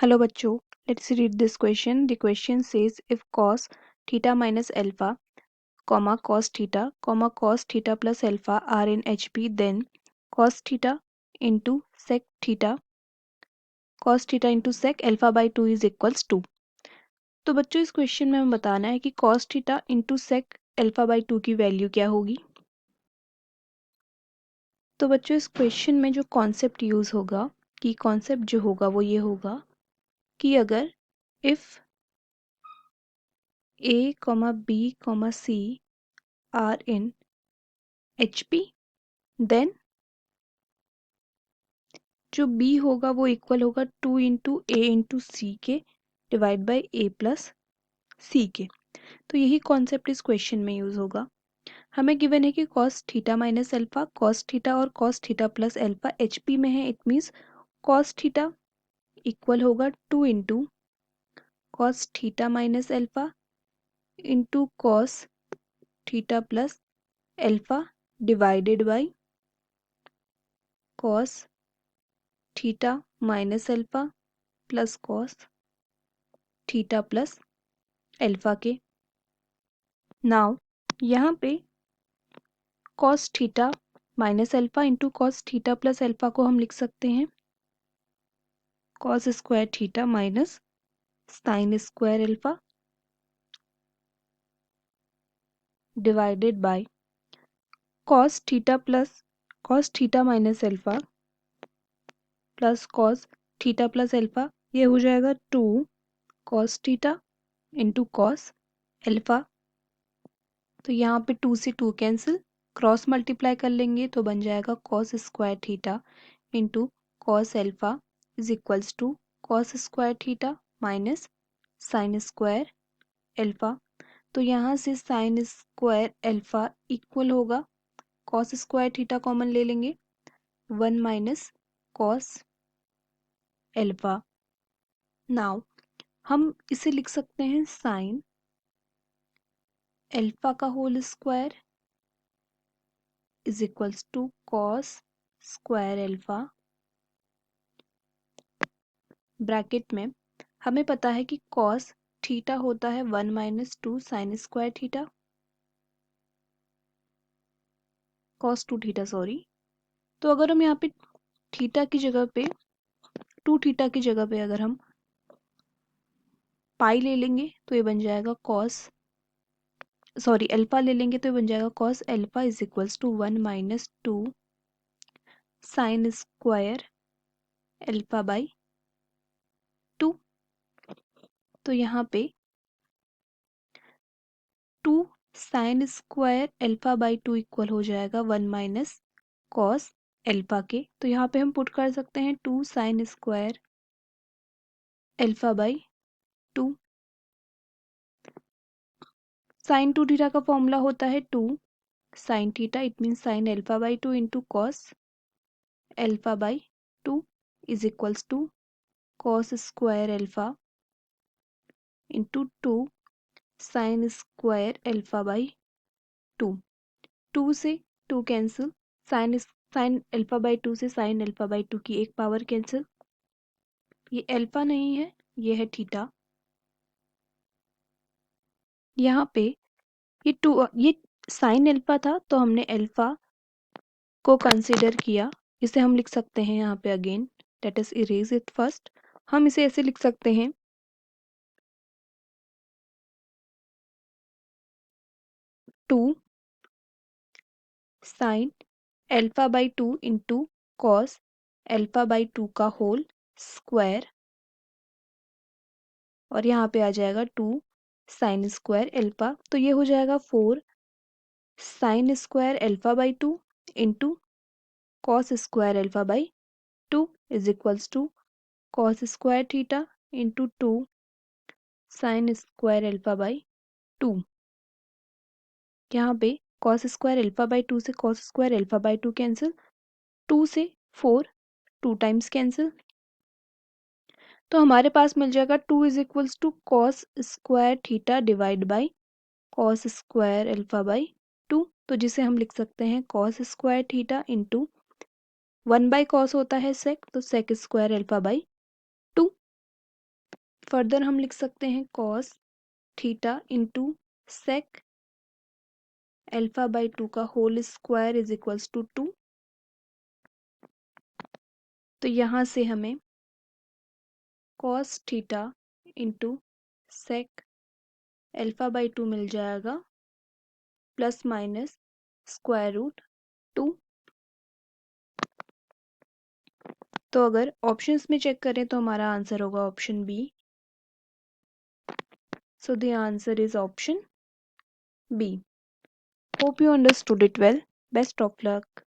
Hello बच्चों, let's read this question. The question says if cos theta minus alpha, cos theta plus alpha are in HP, then cos theta into sec alpha by 2 is equals to। तो बच्चों इस question में हमें बताना है कि cos theta into sec alpha by 2 की value क्या होगी। तो बच्चों इस क्वेश्चन में जो कॉन्सेप्ट यूज होगा जो होगा वो ये होगा कि अगर if A, B, C are in HP, then जो B होगा वो इक्वल होगा 2 इंटू ए इंटू सी के डिवाइड बाई ए प्लस सी के। तो यही कॉन्सेप्ट इस क्वेश्चन में यूज होगा। हमें गिवन है कि cos theta minus alpha, cos theta और cos theta plus alpha HP में है। It means cos theta equal होगा 2 into cos theta minus alpha into cos theta plus alpha divided by cos theta minus alpha plus cos theta plus alpha के। Now यहाँ पे cos theta minus alpha into cos theta plus alpha को हम लिख सकते हैं cos square theta minus sine square alpha divided by cos theta minus alpha plus cos theta plus alpha. ये हो जाएगा 2 cos theta into cos alpha. तो यहाँ पे 2 से 2 कैंसिल, क्रॉस मल्टीप्लाई कर लेंगे तो बन जाएगा cos square theta into cos alpha is equals to cos square theta minus sine square alpha. तो यहाँ से साइन स्क्वायर अल्फा इक्वल होगा, कॉस स्क्वायर थीटा कॉमन ले लेंगे, 1 माइनस कॉस अल्फा। नाउ हम इसे लिख सकते हैं साइन अल्फा का whole square is equals to cos square alpha. Bracket में हमें पता है कि कॉस थीटा होता है 1 minus 2 sine square theta, cos 2 theta sorry. तो अगर हम यहाँ पे थीटा की जगह पे 2 थीटा की जगह पे अगर हम पाई ले लेंगे तो ये बन जाएगा अल्फा ले लेंगे तो ये बन जाएगा cos alpha is equals to 1 minus 2 sine square alpha by 2। तो यहाँ पे 2 sine square alpha by 2 equal हो जाएगा 1 माइनस कॉस अल्फा के। तो यहाँ पे हम पुट कर सकते हैं 2 sine square alpha by 2। Sine 2 theta का फॉर्मूला होता है 2 sine theta, it mean sine alpha by 2 into cos alpha by 2 is equals to cos square alpha into 2 sine square alpha by 2। 2 से 2 कैंसिल, साइन अल्फा बाई 2 से sign alpha by 2 की एक power cancel. ये alpha नहीं है, ये है theta. यहाँ पे ये साइन अल्फा था तो हमने अल्फा को कंसीडर किया। इसे हम लिख सकते हैं यहाँ पे again, let us erase it first. हम इसे ऐसे लिख सकते हैं 2 sign alpha by 2 into cos alpha by 2 का होल स्क्वायर, और यहाँ पे आ जाएगा 2 साइन स्क्वायर अल्फा। तो ये हो जाएगा 4 sine square alpha by 2 into cos square alpha by 2 is equals to cos square theta into 2 sine square alpha by 2। यहाँ पे कॉस स्क्वायर अल्फा बाई 2 से cos square alpha by 2 cancel, 2 से 4 2 times cancel. तो हमारे पास मिल जाएगा 2 is equals to cos square theta divide by cos square alpha by 2। तो जिसे हम लिख सकते हैं cos square theta into 1 by cos होता है सेक, तो sec square alpha by 2। Further हम लिख सकते हैं cos theta into sec alpha by 2 का whole square is equals to 2। तो यहाँ से हमें cos theta into sec alpha by 2 मिल जाएगा प्लस माइनस स्क्वायर रूट 2। तो अगर ऑप्शंस में चेक करें तो हमारा आंसर होगा option B. So the answer is option B. Hope you understood it well. Best of luck.